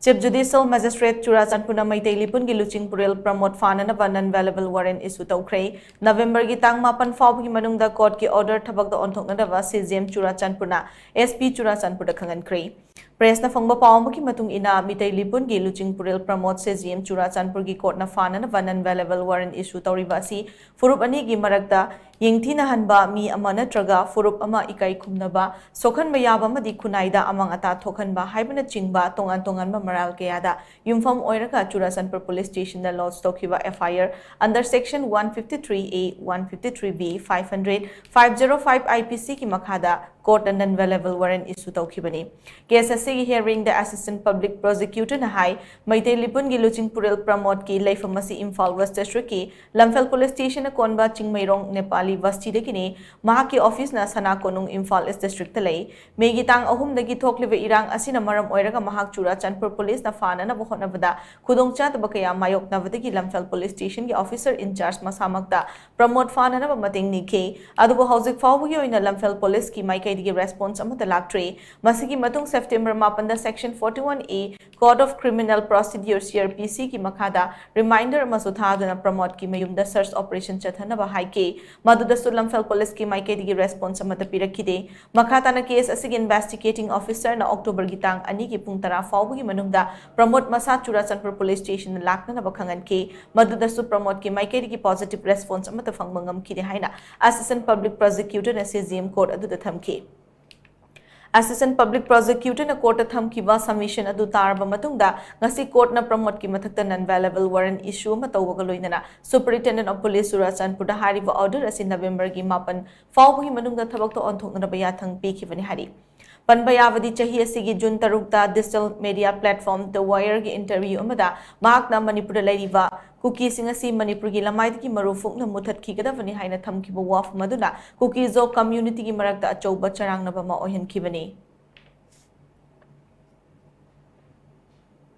Chief Judicial Magistrate CHURACHANDPUR Meitei Leepun gi LUCHINGPUREL Pramot PHANANABA Non-Bailable Warrant issue TOUKHRE November gi tang 8 FAOBAGI MANUNGDA court ki order THABAK da ONTHOKNABA CGM CHURACHANDPUR na SP CHURACHANDPUR da KHANGHANKHRE Press na phangba paw ki matung ina Meitei Leepun gi LUCHINGPUREL Pramot CGM CHURACHANDPUR gi court na PHANANABA Non-Bailable Warrant issue tawriba si furup ani gi marakta yengthina hanba mi ama natraga furup ama ikai khumnaba sokhan mayaba madi khunaida amang ata thokhanba haibana chingba tongan tongan ba maral kayada yumfam oiraga CHURACHANDPUR police station da lodge tokhiba FIR under section 153A 153B 500 505 IPC ki makhada court and non-bailable warrant issue tawkhibani case asigi hearing the assistant public prosecutor na hai Meitei Leepun gi LUCHINGPUREL Pramot ki laifamasi Imphal West District ki Lamphel police station na konba Chingmairong Nepali Vasti dekini mahaki office na sana konung Imphal East District talai megi tang ahum dagi thokliba irang asina maram oiraga mahak CHURACHANDPUR police na phananaba hotnabada khudongcha tabakaya mayok navadagi Lamphel police station ki officer in charge masamakta Pramot phananaba mating nikhe adubo hauzik fawbagi oina Lamphel police ki maikai digi response amata laktre masigi matung September 8 da section 41A Code of Criminal Procedure CRPC ki makhada reminder masutha na Pramot ki mayumda search operation chathanaba haike maduda Lamphel police ki maikai digi response amata pirakide makhata na case asig investigating officer na October gitang ani ki pung tara fawbagi manungda Pramot masa CHURACHANDPUR police station na lakna na bakhangan ke maduda Pramot ki maikai digi positive response amata fangbangam kide haina assistant public prosecutor na CGM court adu da thamke Assistant Public Prosecutor na court thamkiba submission adu tarba matungda ngasi court na Pramot ki mathakta non-bailable warrant issue matawga loinana Superintendent of Police CHURACHANDPUR da hariba order asi November gi 8 fawbagi manungda thabak to onthoknaba yathang pikibani hari Panbayavadi chahi asigi June 3 da digital media platform The Wire gi interview amada mahakna Manipur lairiba Cookie singasi Manipur gi lamai ki marufuk na muthat ki gadavani haina thamkiba waf maduna cookie zo community gi marakta achouba charang na bama ohen kibani